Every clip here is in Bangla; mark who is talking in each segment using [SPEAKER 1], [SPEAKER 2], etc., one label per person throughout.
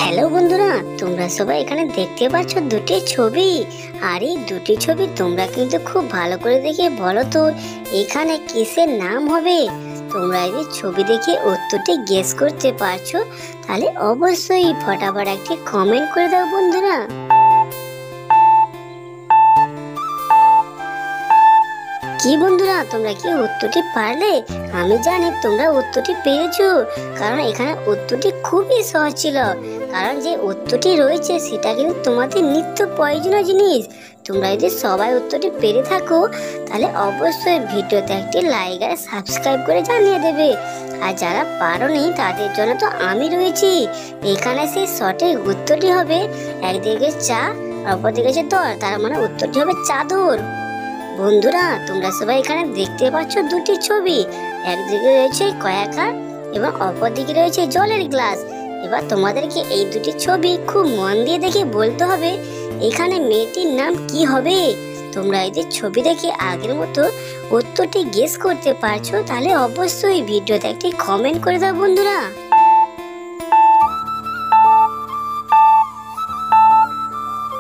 [SPEAKER 1] হ্যালো বন্ধুরা, তোমরা সবাই এখানে দেখতে পাচ্ছ দুটি ছবি। আর এই দুটি ছবি তোমরা কিন্তু খুব ভালো করে দেখে বলো তো এখানে কিসের নাম হবে। তোমরা যদি ছবি দেখে উত্তরটি গেস করতে পারছো তাহলে অবশ্যই ফটাফট একটি কমেন্ট করে দাও বন্ধুরা। কি বন্ধুরা, তোমরা কি উত্তরটি পারলে? আমি জানি তোমরা উত্তরটি পেরেছো, কারণ এখানে উত্তরটি খুবই সহজ ছিল। কারণ যে উত্তরটি রয়েছে সেটা কিন্তু তোমাদের নিত্য প্রয়োজনীয় জিনিস। তোমরা যদি সবাই উত্তরটি পেরে থাকো তাহলে অবশ্যই ভিডিওতে একটি লাইক আর সাবস্ক্রাইব করে জানিয়ে দেবে। আর যারা পারোনি তাদের জন্য তো আমি রয়েছি। এখানে সেই সঠিক উত্তরটি হবে একদিকে চা আর অপরদিকে হচ্ছে দর, তার মানে উত্তরটি হবে চাদর। বন্ধুরা, তোমরা সবাই এখানে দেখতে পাচ্ছ দুটি ছবি। একদিকে রয়েছে কয়াকার এবং অপর দিকে রয়েছে জলের গ্লাস। এবার তোমাদেরকে এই দুটি ছবি খুব মন দিয়ে দেখে বলতে হবে এখানে মেয়েটির নাম কি হবে। তোমরা এই যে ছবি দেখে আগের মতো উত্তরটি গেস করতে পারছো তাহলে অবশ্যই ভিডিওতে একটি কমেন্ট করে দাও বন্ধুরা।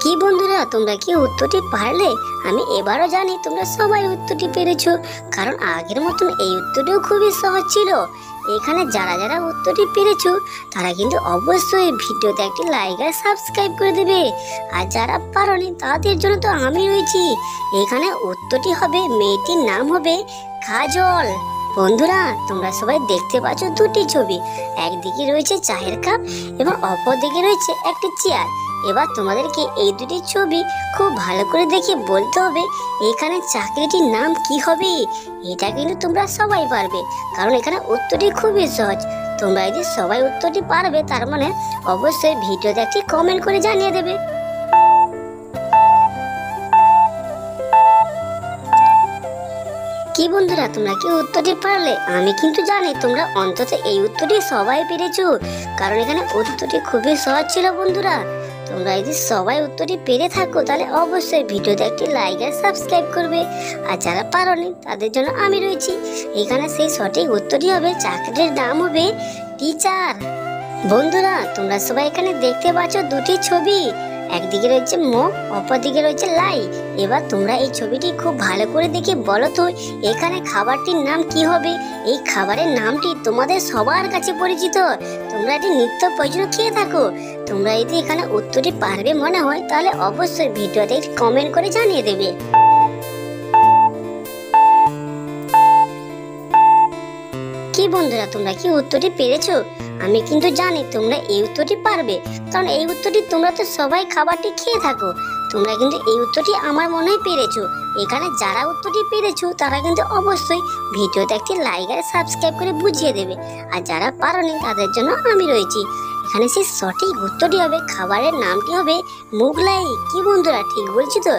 [SPEAKER 1] কি বন্ধুরা, তোমরা কি উত্তরটি পারলে? আমি এবারও জানি তোমরা সবাই উত্তরটি পেরেছো, কারণ আগের মতন এই উত্তরটিও খুবই সহজ ছিল। এখানে যারা যারা উত্তরটি পেরেছো তারা কিন্তু অবশ্যই ভিডিওতে একটি লাইক আর সাবস্ক্রাইব করে দেবে। আর যারা পারোনি তাদের জন্য তো আমি রয়েছি। এখানে উত্তরটি হবে মেয়েটির নাম হবে কাজল। বন্ধুরা, তোমরা সবাই দেখতে পাচ্ছ দুটি ছবি। একদিকে রয়েছে চায়ের কাপ এবং অপর দিকে রয়েছে একটি চেয়ার। এবার তোমাদেরকে এই দুটি ছবি খুব ভালো করে দেখে বলতে হবে এখানে চাকরিটির নাম কি হবে। এটা কিন্তু তোমরা সবাই পারবে, কারণ এখানে উত্তরটি খুবই সহজ। তোমরা যদি সবাই উত্তরটি পারবে তার মানে অবশ্যই ভিডিওতে একটি কমেন্ট করে জানিয়ে দেবে। কি বন্ধুরা, তোমরা কি উত্তরটি পারলে? আমি কিন্তু জানি তোমরা অন্তত এই উত্তরটি সবাই পেরেছো, কারণ এখানে উত্তরটি খুবই সহজ ছিল বন্ধুরা। তোমরা যদি সবাই উত্তরটি পেরে থাকো তাহলে অবশ্যই ভিডিওতে একটি লাইক আর সাবস্ক্রাইব করবে। আর যারা পারোনি তাদের জন্য আমি রয়েছি। এখানে সেই সঠিক উত্তরটি হবে চাকরির নাম হবে টিচার। বন্ধুরা, তোমরা সবাই এখানে দেখতে পাচ্ছ দুটি ছবি। একদিকে রয়েছে মুখ, অপর দিকে রয়েছে লাই। এবার তোমরা এই ছবিটি খুব ভালো করে দেখে বলো তো এখানে খাবারটির নাম কি হবে। এই খাবারের নামটি তোমাদের সবার কাছে পরিচিত, তোমরা এটি নিত্য প্রয়োজনীয় খেয়ে থাকো। তোমরা যদি এখানে উত্তরটি পারবে মনে হয় তাহলে অবশ্যই ভিডিওতে একটি কমেন্ট করে জানিয়ে দেবে। কি বন্ধুরা, তোমরা কি উত্তরটি পেরেছো? আমি কিন্তু জানি তোমরা এই উত্তরটি পারবে, কারণ এই উত্তরটি তোমরা তো সবাই খাবারটি খেয়ে থাকো। তোমরা কিন্তু এই উত্তরটি আমার মনে হয় পেরেছো। এখানে যারা উত্তরটি পেরেছো তারা কিন্তু অবশ্যই ভিডিওতে একটি লাইক আর সাবস্ক্রাইব করে বুঝিয়ে দেবে। আর যারা পারোনি তাদের জন্য আমি রয়েছি। এখানে সেই সঠিক উত্তরটি হবে খাবারের নামটি হবে মোগলাই। কি বন্ধুরা, ঠিক বলছি তো?